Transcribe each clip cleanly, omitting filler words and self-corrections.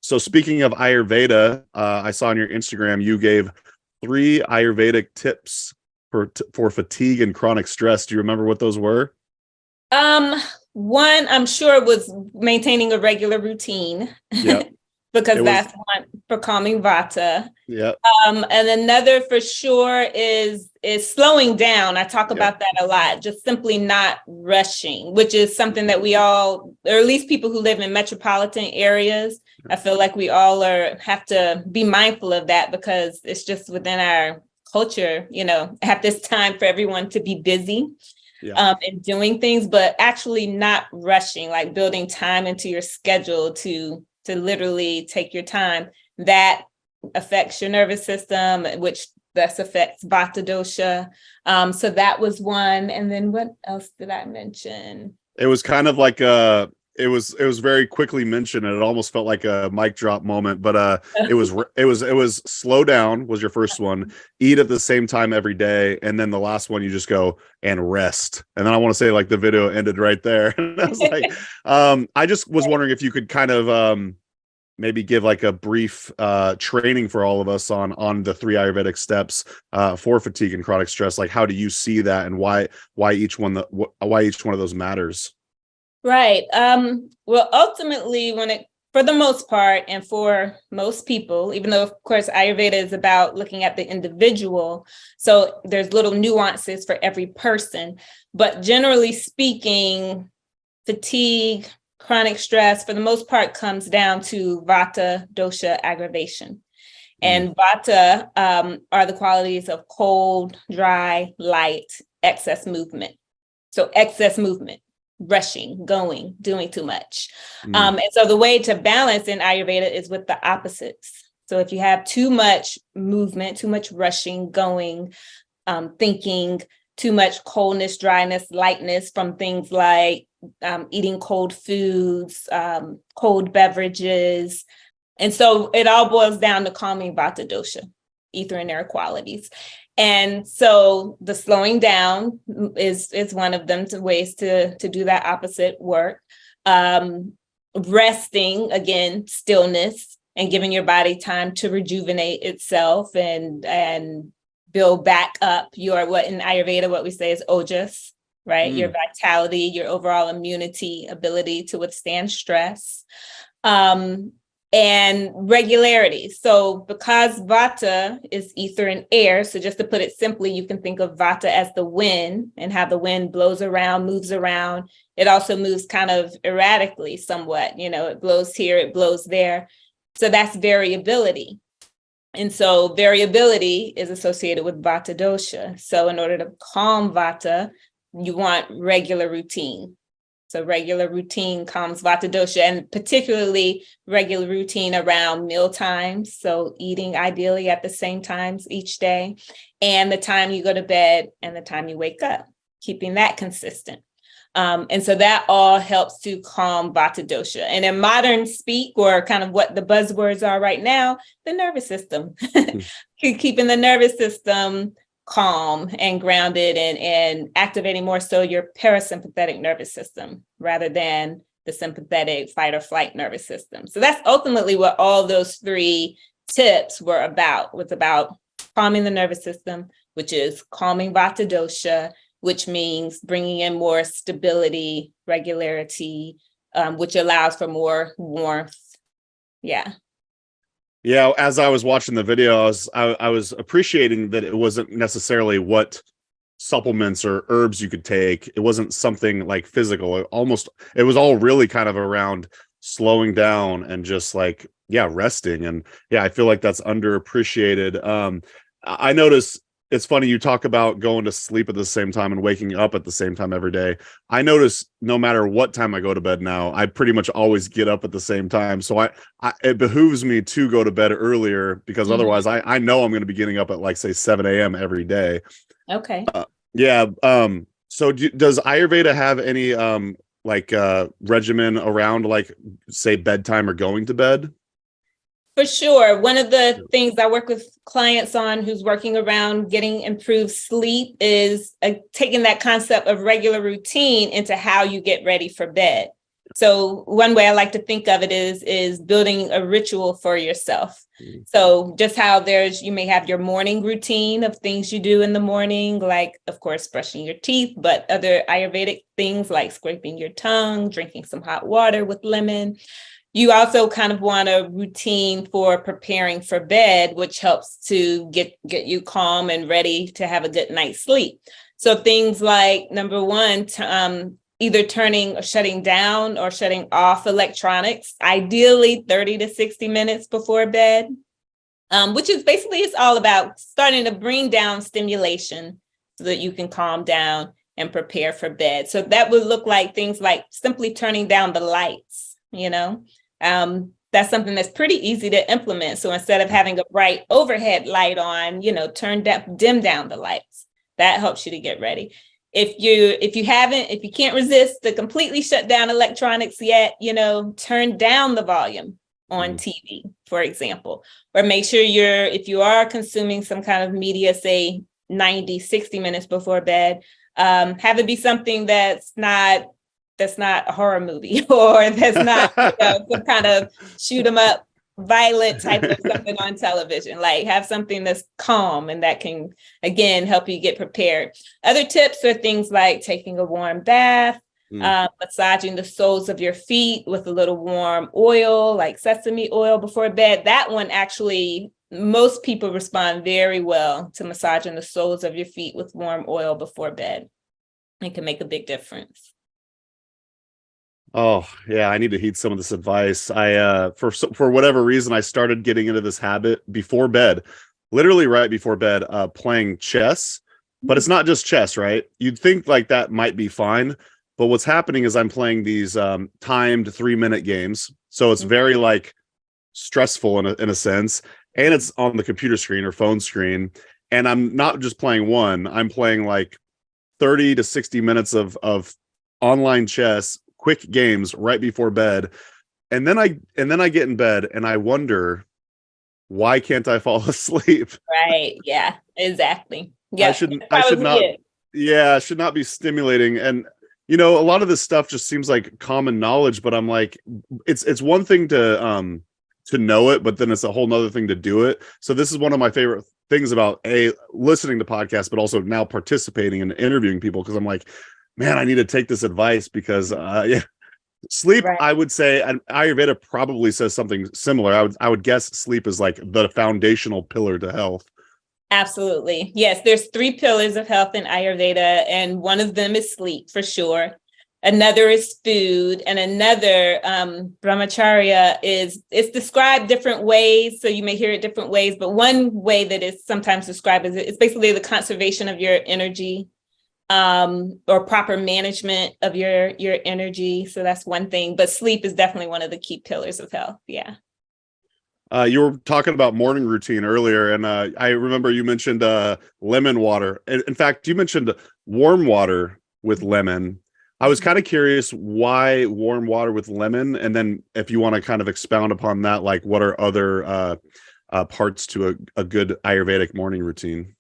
So speaking of Ayurveda, I saw on your Instagram you gave 3 Ayurvedic tips for fatigue and chronic stress. Do you remember what those were? One, I'm sure, was maintaining a regular routine. Yeah. Because that's one for calming vata. Yeah. And another for sure is slowing down. I talk Yep. about that a lot, just simply not rushing, which is something that we all, or at least people who live in metropolitan areas, I feel like we all have to be mindful of that, because it's just within our culture, at this time for everyone to be busy. Yeah. And doing things, but actually not rushing, like building time into your schedule to literally take your time. That affects your nervous system, which thus affects vata dosha. So that was one. And then what else did I mention? It was kind of like it was very quickly mentioned, and it almost felt like a mic drop moment, but it was slow down was your first one, eat at the same time every day, and then the last one you just go and rest. And then I want to say, like, the video ended right there. And I was like, I just was wondering if you could kind of maybe give like a brief training for all of us on the 3 Ayurvedic steps for fatigue and chronic stress. Like, how do you see that, and why each one of those matters? Right. Well, ultimately, for the most part, and for most people, even though, of course, Ayurveda is about looking at the individual, so there's little nuances for every person, but generally speaking, fatigue, chronic stress, for the most part, comes down to vata dosha aggravation. And vata are the qualities of cold, dry, light, excess movement. So excess movement, rushing, going, doing too much. And so the way to balance in Ayurveda is with the opposites. So if you have too much movement, too much rushing, going, thinking, too much coldness, dryness, lightness from things like eating cold foods, cold beverages. And so it all boils down to calming vata dosha, ether and air qualities. And so the slowing down is one of them, ways to do that opposite work. Resting, again, stillness, and giving your body time to rejuvenate itself and build back up what in Ayurveda, what we say is ojas, right? Your vitality, your overall immunity, ability to withstand stress. And regularity. So because vata is ether and air, so just to put it simply, you can think of vata as the wind and how the wind blows around, moves around. It also moves kind of erratically somewhat, it blows here, it blows there. So that's variability. And so variability is associated with vata dosha. So in order to calm vata, you want regular routine. So regular routine calms vata dosha, and particularly regular routine around meal times. So eating ideally at the same times each day, and the time you go to bed and the time you wake up, keeping that consistent. And so that all helps to calm vata dosha. And in modern speak, or kind of what the buzzwords are right now, the nervous system, keeping the nervous system calm and grounded and activating more so your parasympathetic nervous system rather than the sympathetic fight or flight nervous system. So that's ultimately what all those 3 tips were about, was about calming the nervous system, which is calming vata dosha, which means bringing in more stability, regularity, which allows for more warmth. Yeah. Yeah, as I was watching the video, I was appreciating that it wasn't necessarily what supplements or herbs you could take. It wasn't something like physical. It was all really kind of around slowing down and just like, resting. And I feel like that's underappreciated. I notice it's funny you talk about going to sleep at the same time and waking up at the same time every day. I notice no matter what time I go to bed now, I pretty much always get up at the same time. So it behooves me to go to bed earlier, because otherwise I know I'm going to be getting up at, like, say 7 a.m. every day. Okay. So does Ayurveda have any regimen around, like, say, bedtime or going to bed? For sure. One of the things I work with clients on who's working around getting improved sleep is taking that concept of regular routine into how you get ready for bed. So one way I like to think of it is building a ritual for yourself. So just how you may have your morning routine of things you do in the morning, like, of course, brushing your teeth, but other Ayurvedic things like scraping your tongue, drinking some hot water with lemon. You also kind of want a routine for preparing for bed, which helps to get you calm and ready to have a good night's sleep. So things like, number one, either turning or shutting down or shutting off electronics, ideally 30 to 60 minutes before bed, which is basically, it's all about starting to bring down stimulation so that you can calm down and prepare for bed. So that would look like things like simply turning down the lights, that's something that's pretty easy to implement. So instead of having a bright overhead light on, dim down the lights. That helps you to get ready. If you can't resist the completely shut down electronics yet, turn down the volume on TV, for example, or make sure if you are consuming some kind of media, say 90, 60 minutes before bed, have it be something that's not a horror movie or that's not some kind of shoot 'em up violent type of something on television. Like, have something that's calm and that can, again, help you get prepared. Other tips are things like taking a warm bath, massaging the soles of your feet with a little warm oil, like sesame oil before bed. That one, actually, most people respond very well to massaging the soles of your feet with warm oil before bed. It can make a big difference. Oh, yeah, I need to heed some of this advice. For whatever reason, I started getting into this habit before bed, literally right before bed, playing chess. But it's not just chess, right? You'd think like that might be fine, but what's happening is I'm playing these timed 3-minute games. So it's very like stressful in a sense, and it's on the computer screen or phone screen. And I'm not just playing one, I'm playing like 30 to 60 minutes of online chess, quick games right before bed. And then I get in bed and I wonder, why can't I fall asleep? Right. Yeah, exactly. Yeah. I should not be stimulating. And a lot of this stuff just seems like common knowledge, but I'm like, it's one thing to know it, but then it's a whole nother thing to do it. So this is one of my favorite things about listening to podcasts, but also now participating and interviewing people, because I'm like, man, I need to take this advice because sleep, right. I would say, and Ayurveda probably says something similar. I would guess sleep is like the foundational pillar to health. Absolutely. Yes, there's 3 pillars of health in Ayurveda, and one of them is sleep, for sure. Another is food, and another, brahmacharya, it's described different ways. So you may hear it different ways, but one way that is sometimes described is it's basically the conservation of your energy, or proper management of your energy. So that's one thing, but sleep is definitely one of the key pillars of health. Yeah. You were talking about morning routine earlier, and I remember you mentioned lemon water. In fact, you mentioned warm water with lemon. I was kind of curious why warm water with lemon, and then if you want to kind of expound upon that, like what are other parts to a good Ayurvedic morning routine?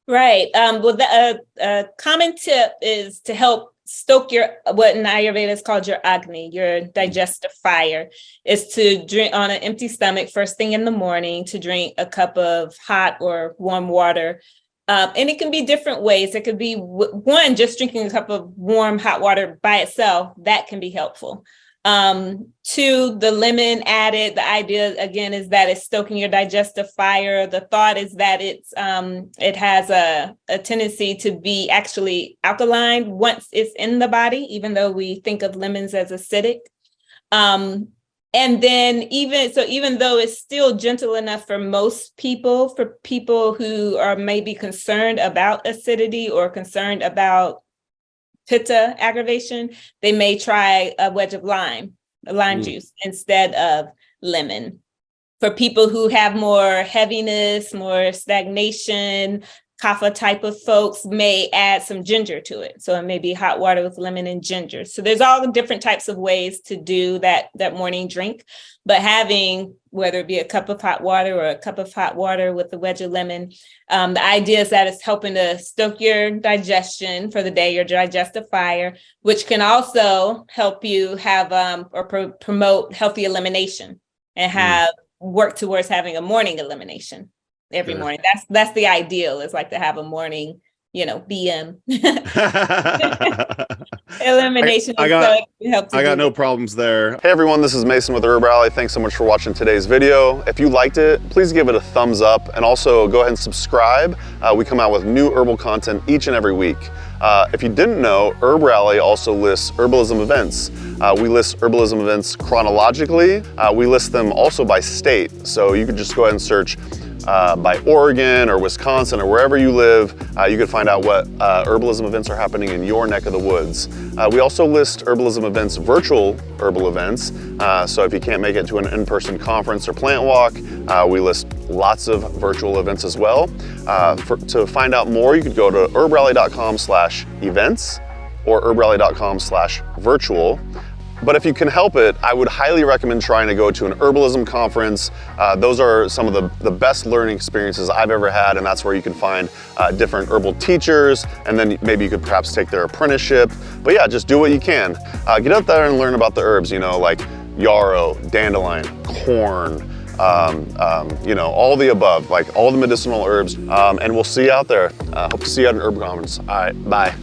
Right. Well, the common tip is to help stoke what in Ayurveda is called your Agni, your digestive fire, is to drink on an empty stomach first thing in the morning, to drink a cup of hot or warm water. And it can be different ways. It could be one, just drinking a cup of warm hot water by itself. That can be helpful. 2, the lemon added, the idea again is that it's stoking your digestive fire. The thought is that it has a tendency to be actually alkaline once it's in the body, even though we think of lemons as acidic. And then even though it's still gentle enough for most people, for people who are maybe concerned about acidity or concerned about pitta aggravation, they may try a wedge of lime juice instead of lemon. For people who have more heaviness, more stagnation, kapha type of folks may add some ginger to it. So it may be hot water with lemon and ginger. So there's all the different types of ways to do that morning drink. But having, whether it be a cup of hot water or a cup of hot water with a wedge of lemon, the idea is that it's helping to stoke your digestion for the day, your digestive fire, which can also help you have promote healthy elimination and have work towards having a morning elimination every morning. That's the ideal, is like to have a morning, BM elimination. I got no problems there. Hey everyone, this is Mason with HerbRally. Thanks so much for watching today's video. If you liked it, please give it a thumbs up, and also go ahead and subscribe. We come out with new herbal content each and every week. If you didn't know, HerbRally also lists herbalism events. We list herbalism events chronologically. We list them also by state. So you could just go ahead and search by Oregon or Wisconsin or wherever you live. You can find out what herbalism events are happening in your neck of the woods. We also list herbalism events, virtual herbal events. So if you can't make it to an in-person conference or plant walk, we list lots of virtual events as well. To find out more, you could go to herbrally.com/events or herbrally.com/virtual. But if you can help it, I would highly recommend trying to go to an herbalism conference. Those are some of the best learning experiences I've ever had, and that's where you can find different herbal teachers, and then maybe you could perhaps take their apprenticeship. But yeah, just do what you can. Get out there and learn about the herbs, like yarrow, dandelion, corn, all the above, like all the medicinal herbs. And we'll see you out there. Hope to see you at an herb conference. All right, bye.